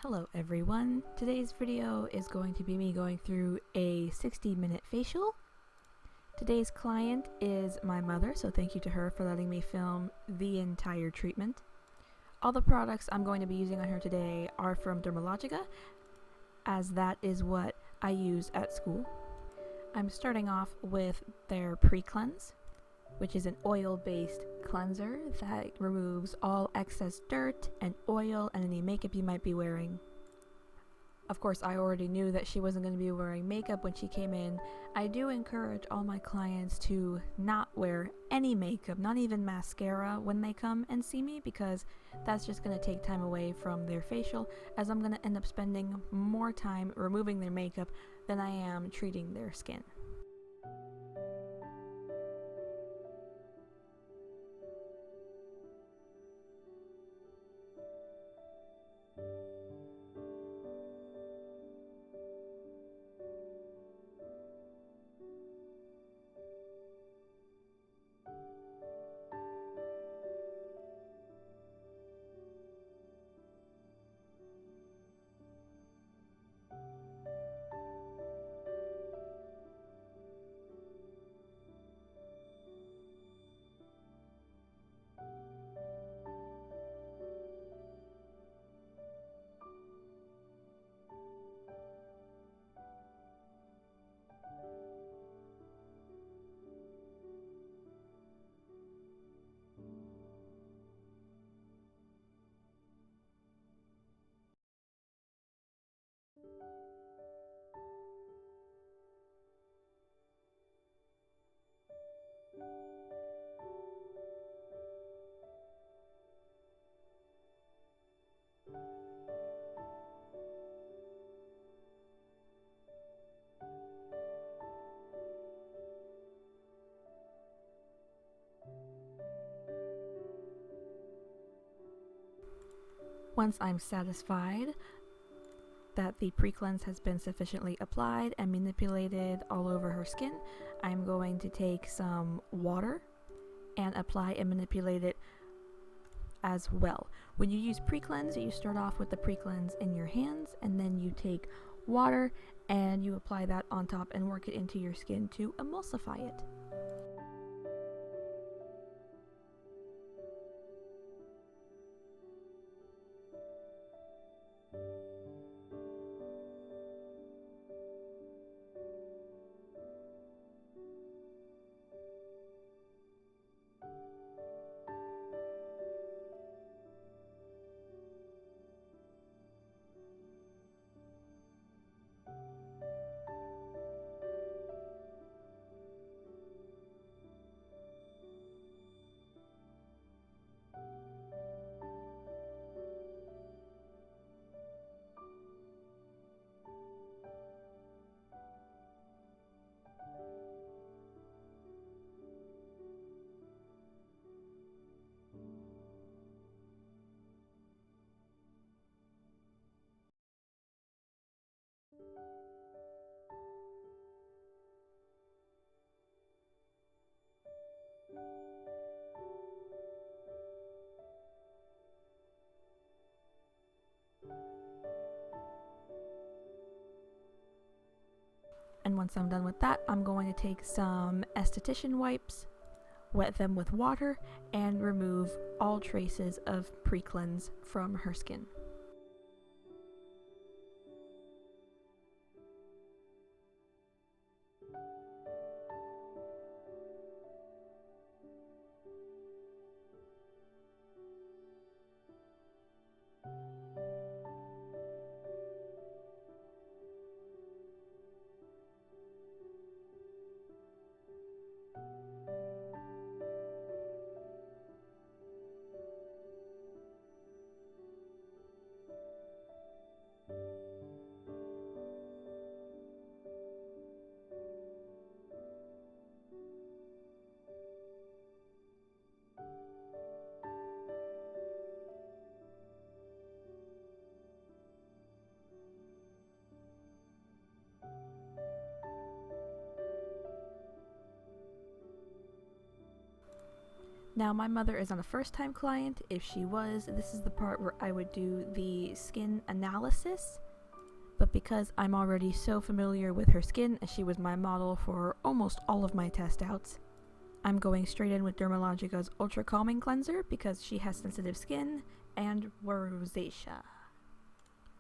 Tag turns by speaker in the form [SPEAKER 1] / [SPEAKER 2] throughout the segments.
[SPEAKER 1] Hello everyone, today's video is going to be me going through a 60-minute facial. Today's client is my mother, so thank you to her for letting me film the entire treatment. All the products I'm going to be using on her today are from Dermalogica, as that is what I use at school. I'm starting off with their pre-cleanse, which is an oil-based cleanser that removes all excess dirt and oil and any makeup you might be wearing. Of course, I already knew that she wasn't going to be wearing makeup when she came in. I do encourage all my clients to not wear any makeup, not even mascara, when they come and see me, because that's just going to take time away from their facial, as I'm going to end up spending more time removing their makeup than I am treating their skin. Once I'm satisfied that the pre-cleanse has been sufficiently applied and manipulated all over her skin, I'm going to take some water and apply and manipulate it as well. When you use pre-cleanse, you start off with the pre-cleanse in your hands, and then you take water and you apply that on top and work it into your skin to emulsify it. And once I'm done with that, I'm going to take some esthetician wipes, wet them with water, and remove all traces of pre-cleanse from her skin. Now, my mother is not a first-time client. If she was, this is the part where I would do the skin analysis. But because I'm already so familiar with her skin, as she was my model for almost all of my test outs, I'm going straight in with Dermalogica's Ultra Calming Cleanser because she has sensitive skin and rosacea.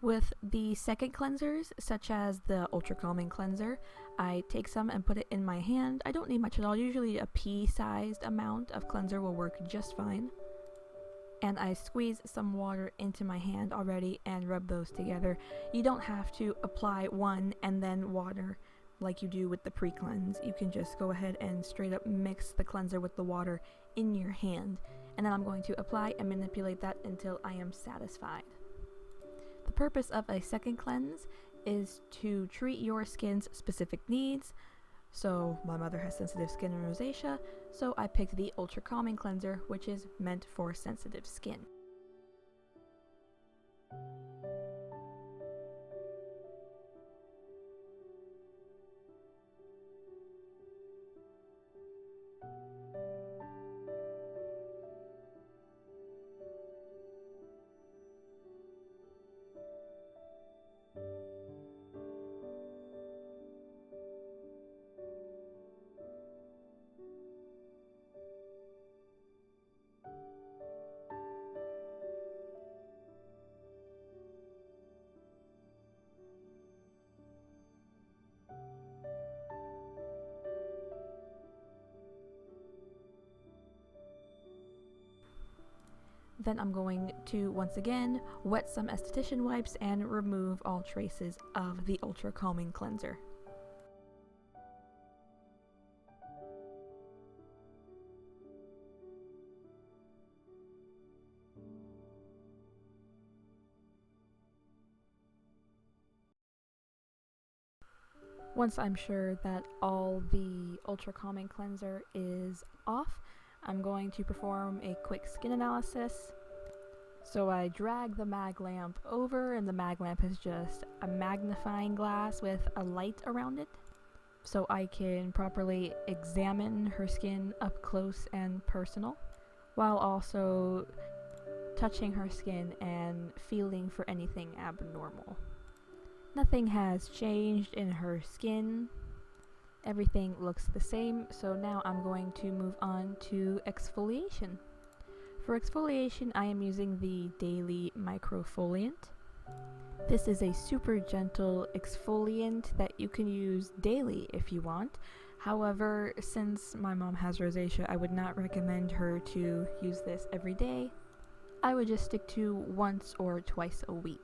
[SPEAKER 1] With the second cleansers, such as the Ultra Calming Cleanser, I take some and put it in my hand. I don't need much at all. Usually a pea-sized amount of cleanser will work just fine. And I squeeze some water into my hand already and rub those together. You don't have to apply one and then water like you do with the pre-cleanse. You can just go ahead and straight up mix the cleanser with the water in your hand. And then I'm going to apply and manipulate that until I am satisfied. The purpose of a second cleanse is to treat your skin's specific needs. So my mother has sensitive skin and rosacea, so I picked the Ultra Calming Cleanser, which is meant for sensitive skin. Then I'm going to, once again, wet some esthetician wipes and remove all traces of the Ultra Calming Cleanser. Once I'm sure that all the Ultra Calming Cleanser is off, I'm going to perform a quick skin analysis. So I drag the mag lamp over, and the mag lamp is just a magnifying glass with a light around it, so I can properly examine her skin up close and personal, while also touching her skin and feeling for anything abnormal. Nothing has changed in her skin. Everything looks the same, so now I'm going to move on to exfoliation. For exfoliation, I am using the Daily Microfoliant. This is a super gentle exfoliant that you can use daily if you want. However, since my mom has rosacea, I would not recommend her to use this every day. I would just stick to once or twice a week.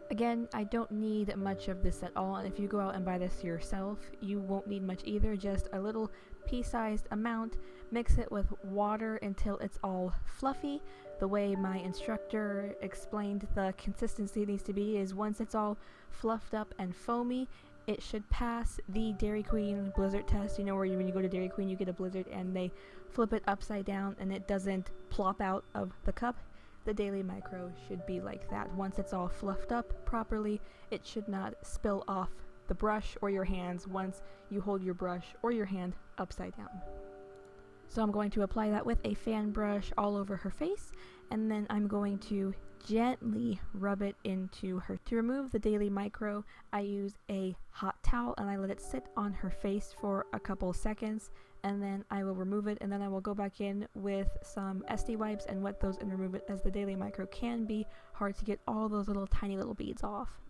[SPEAKER 1] Again, I don't need much of this at all, and if you go out and buy this yourself, you won't need much either, just a little pea-sized amount. Mix it with water until it's all fluffy. The way my instructor explained the consistency needs to be is once it's all fluffed up and foamy, it should pass the Dairy Queen blizzard test. You know where when you go to Dairy Queen you get a blizzard and they flip it upside down and it doesn't plop out of the cup? The Daily Micro should be like that. Once it's all fluffed up properly, it should not spill off the brush or your hands once you hold your brush or your hand upside down. So I'm going to apply that with a fan brush all over her face, and then I'm going to gently rub it into her. To remove the Daily Micro, I use a hot towel and I let it sit on her face for a couple seconds, and then I will remove it, and then I will go back in with some SD wipes and wet those and remove it, as the Daily Micro can be hard to get all those little tiny little beads off.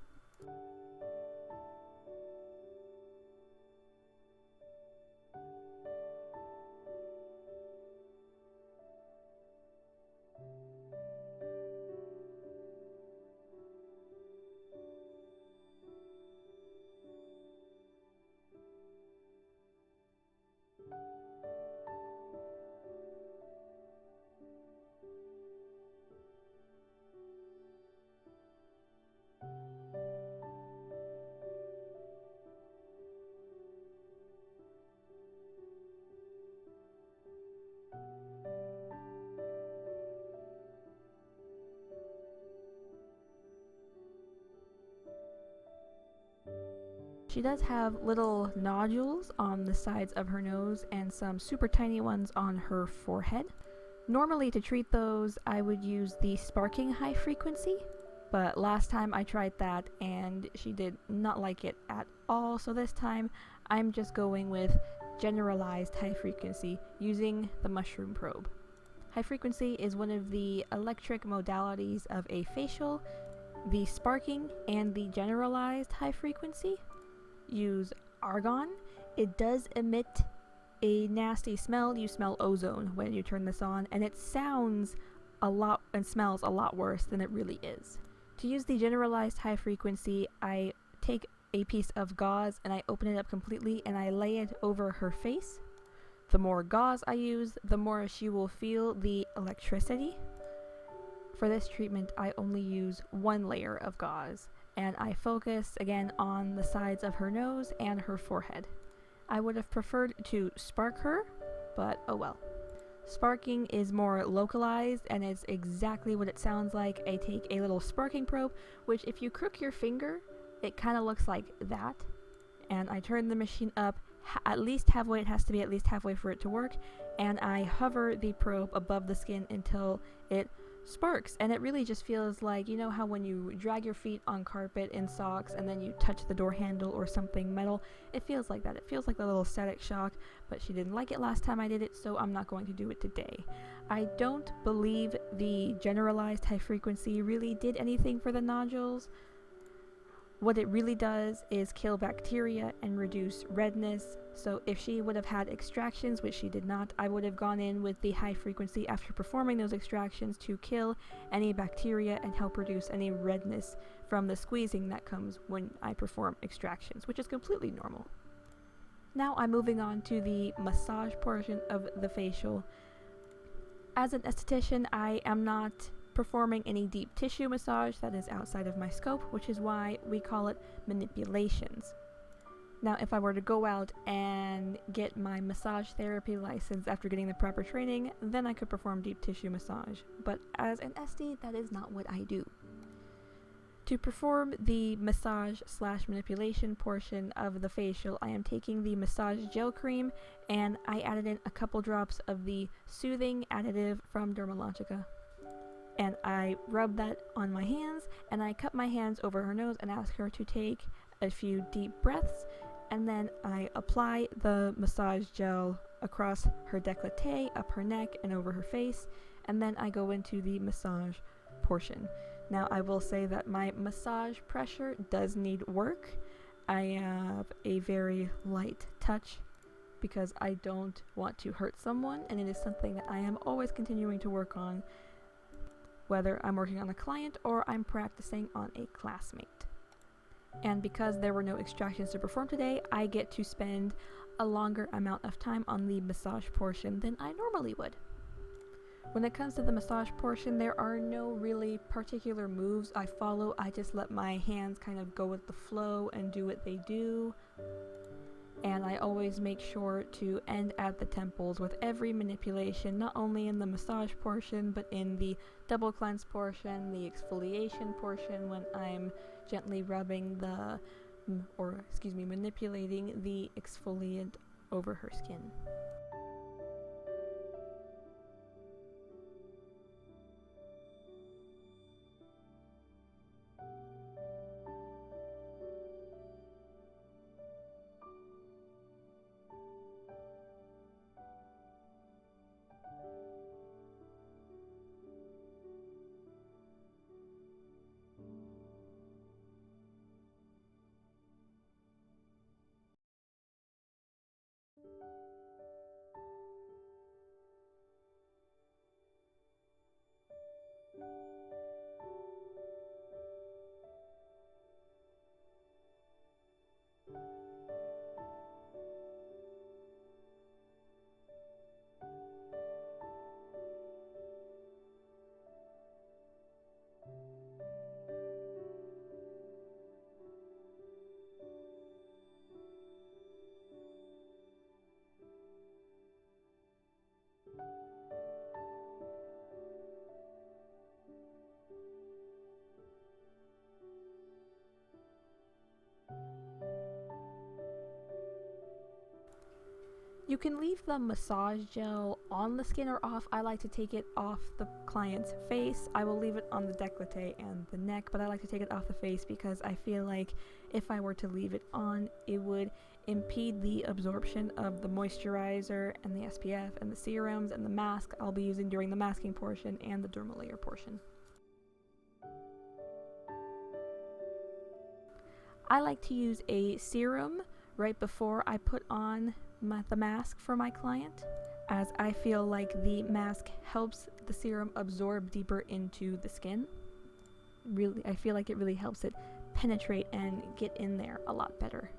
[SPEAKER 1] she does have little nodules on the sides of her nose and some super tiny ones on her forehead. Normally to treat those, I would use the sparking high frequency, but last time I tried that and she did not like it at all, so this time I'm just going with generalized high frequency using the mushroom probe. High frequency is one of the electric modalities of a facial. The sparking and the generalized high frequency use argon. It does emit a nasty smell. You smell ozone when you turn this on, and it sounds a lot and smells a lot worse than it really is. To use the generalized high frequency, I take a piece of gauze and I open it up completely and I lay it over her face. The more gauze I use, the more she will feel the electricity. For this treatment, I only use one layer of gauze, and I focus again on the sides of her nose and her forehead. I would have preferred to spark her, but oh well. Sparking is more localized and is exactly what it sounds like. I take a little sparking probe, which if you crook your finger, it kind of looks like that. And I turn the machine up at least halfway. It has to be at least halfway for it to work. And I hover the probe above the skin until it sparks, and it really just feels like, you know how when you drag your feet on carpet in socks and then you touch the door handle or something metal? It feels like that. It feels like a little static shock, but she didn't like it last time I did it, so I'm not going to do it today. I don't believe the generalized high frequency really did anything for the nodules. What it really does is kill bacteria and reduce redness. So if she would have had extractions, which she did not, I would have gone in with the high frequency after performing those extractions to kill any bacteria and help reduce any redness from the squeezing that comes when I perform extractions, which is completely normal. Now I'm moving on to the massage portion of the facial. As an esthetician, I am not performing any deep tissue massage. That is outside of my scope, which is why we call it manipulations. Now, if I were to go out and get my massage therapy license after getting the proper training, then I could perform deep tissue massage. But as an esthete, that is not what I do. To perform the massage/manipulation portion of the facial, I am taking the massage gel cream and I added in a couple drops of the soothing additive from Dermalogica. And I rub that on my hands, and I cup my hands over her nose and ask her to take a few deep breaths, and then I apply the massage gel across her décolleté, up her neck, and over her face, and then I go into the massage portion. Now, I will say that my massage pressure does need work. I have a very light touch because I don't want to hurt someone, and it is something that I am always continuing to work on, whether I'm working on a client or I'm practicing on a classmate. And because there were no extractions to perform today, I get to spend a longer amount of time on the massage portion than I normally would. When it comes to the massage portion, there are no really particular moves I follow. I just let my hands kind of go with the flow and do what they do. And I always make sure to end at the temples with every manipulation, not only in the massage portion, but in the double cleanse portion, the exfoliation portion when I'm gently rubbing manipulating the exfoliant over her skin. You can leave the massage gel on the skin or off. I like to take it off the client's face. I will leave it on the décolleté and the neck, but I like to take it off the face because I feel like if I were to leave it on, it would impede the absorption of the moisturizer and the SPF and the serums and the mask I'll be using during the masking portion and the dermal layer portion. I like to use a serum right before I put on the mask for my client, as I feel like the mask helps the serum absorb deeper into the skin. Really, I feel like it really helps it penetrate and get in there a lot better.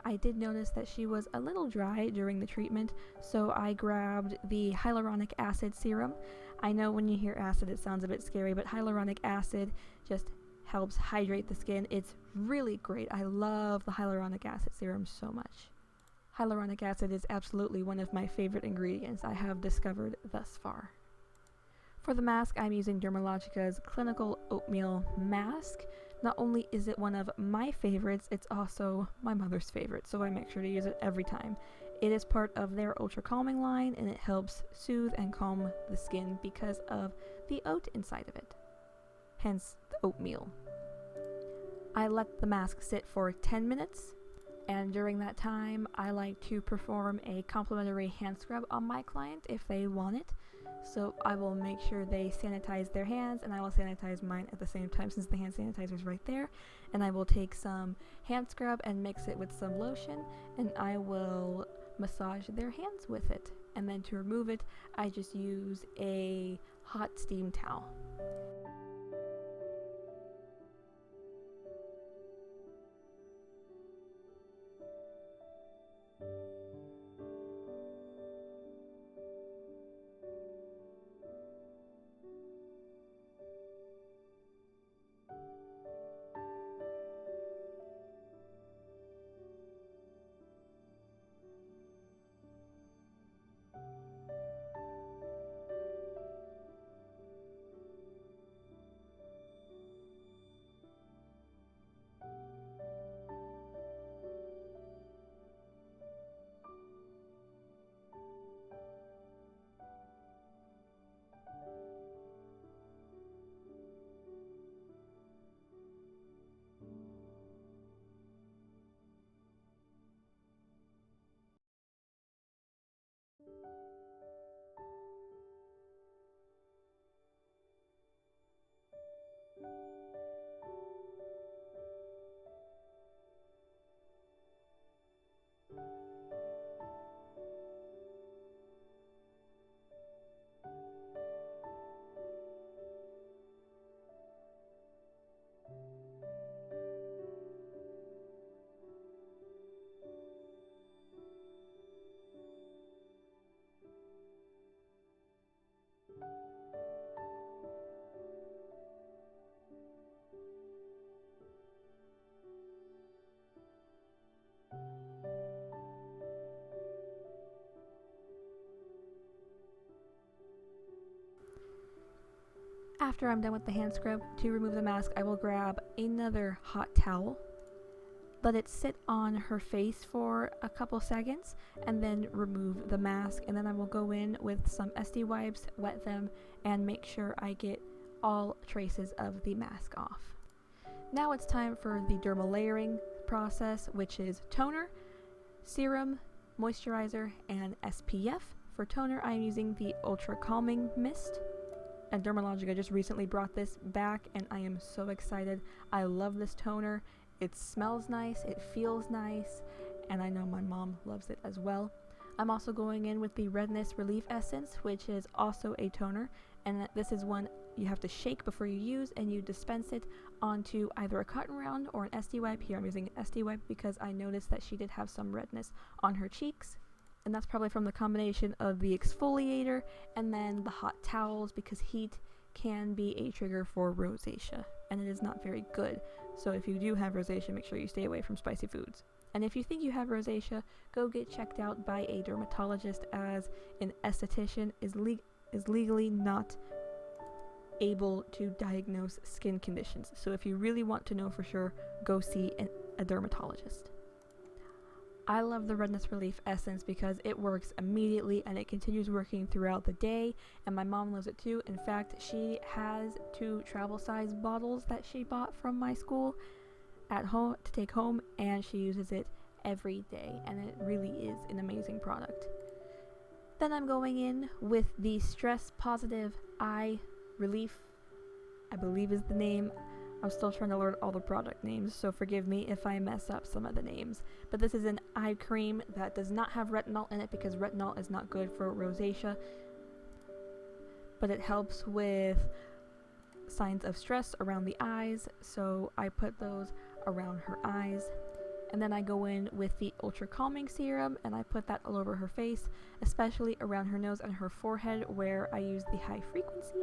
[SPEAKER 1] I did notice that she was a little dry during the treatment, so I grabbed the hyaluronic acid serum. I know when you hear acid it sounds a bit scary, but hyaluronic acid just helps hydrate the skin. It's really great. I love the hyaluronic acid serum so much. Hyaluronic acid is absolutely one of my favorite ingredients I have discovered thus far. For the mask, I'm using Dermalogica's Clinical Oatmeal Mask. Not only is it one of my favorites, it's also my mother's favorite, so I make sure to use it every time. It is part of their Ultra Calming line, and it helps soothe and calm the skin because of the oat inside of it, hence the oatmeal. I let the mask sit for 10 minutes, and during that time I like to perform a complimentary hand scrub on my client if they want it. So I will make sure they sanitize their hands, and I will sanitize mine at the same time since the hand sanitizer is right there. And I will take some hand scrub and mix it with some lotion, and I will massage their hands with it. And then to remove it, I just use a hot steam towel. After I'm done with the hand scrub, to remove the mask, I will grab another hot towel, let it sit on her face for a couple seconds, and then remove the mask. And then I will go in with some SD wipes, wet them, and make sure I get all traces of the mask off. Now it's time for the dermal layering process, which is toner, serum, moisturizer, and SPF. For toner, I'm using the Ultra Calming Mist. And Dermalogica just recently brought this back, and I am so excited. I love this toner. It smells nice, it feels nice, and I know my mom loves it as well. I'm also going in with the Redness Relief Essence, which is also a toner, and this is one you have to shake before you use, and you dispense it onto either a cotton round or an SD wipe. Here I'm using an SD wipe because I noticed that she did have some redness on her cheeks. And that's probably from the combination of the exfoliator and then the hot towels, because heat can be a trigger for rosacea, and it is not very good. So if you do have rosacea, make sure you stay away from spicy foods. And if you think you have rosacea, go get checked out by a dermatologist, as an esthetician is legally not able to diagnose skin conditions. So if you really want to know for sure, go see a dermatologist. I love the Redness Relief Essence because it works immediately and it continues working throughout the day, and my mom loves it too. In fact, she has 2 travel size bottles that she bought from my school at home to take home, and she uses it every day, and it really is an amazing product. Then I'm going in with the Stress Positive Eye Relief, I believe is the name. I'm still trying to learn all the product names, so forgive me if I mess up some of the names. But this is an eye cream that does not have retinol in it because retinol is not good for rosacea. But it helps with signs of stress around the eyes, so I put those around her eyes. And then I go in with the Ultra Calming Serum, and I put that all over her face, especially around her nose and her forehead where I use the high frequency,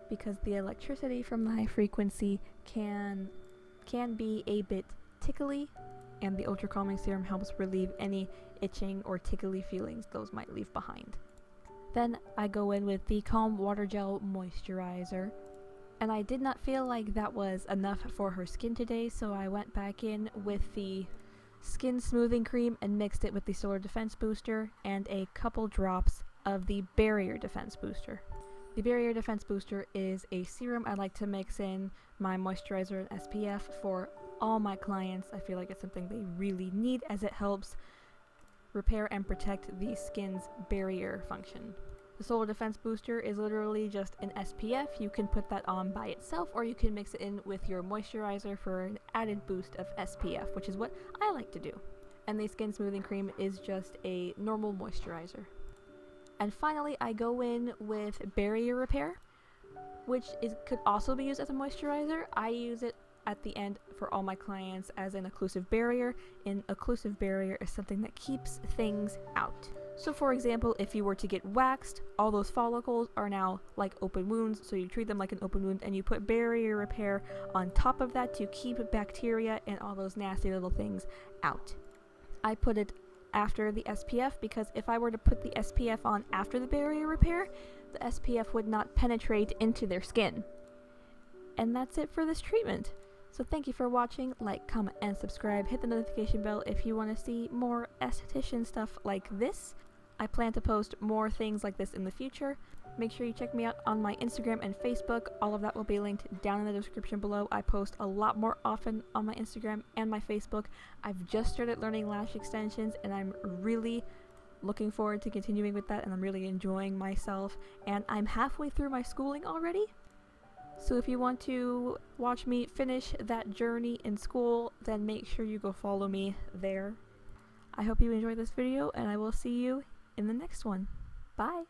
[SPEAKER 1] because the electricity from the high frequency can be a bit tickly, and the Ultra Calming Serum helps relieve any itching or tickly feelings those might leave behind. Then I go in with the Calm Water Gel Moisturizer, and I did not feel like that was enough for her skin today, so I went back in with the Skin Smoothing Cream and mixed it with the Solar Defense Booster and a couple drops of the Barrier Defense Booster. The Barrier Defense Booster is a serum I like to mix in my moisturizer and SPF for all my clients. I feel like it's something they really need as it helps repair and protect the skin's barrier function. The Solar Defense Booster is literally just an SPF. You can put that on by itself, or you can mix it in with your moisturizer for an added boost of SPF, which is what I like to do. And the Skin Smoothing Cream is just a normal moisturizer. And finally, I go in with Barrier Repair, which could also be used as a moisturizer. I use it at the end for all my clients as an occlusive barrier. An occlusive barrier is something that keeps things out. So for example, if you were to get waxed, all those follicles are now like open wounds, so you treat them like an open wound and you put Barrier Repair on top of that to keep bacteria and all those nasty little things out. I put it after the SPF because if I were to put the SPF on after the Barrier Repair, the SPF would not penetrate into their skin. And that's it for this treatment. So thank you for watching. Like, comment, and subscribe. Hit the notification bell if you want to see more esthetician stuff like this. I plan to post more things like this in the future. Make sure you check me out on my Instagram and Facebook. All of that will be linked down in the description below. I post a lot more often on my Instagram and my Facebook. I've just started learning lash extensions, and I'm really looking forward to continuing with that, and I'm really enjoying myself. And I'm halfway through my schooling already. So if you want to watch me finish that journey in school, then make sure you go follow me there. I hope you enjoyed this video, and I will see you in the next one. Bye!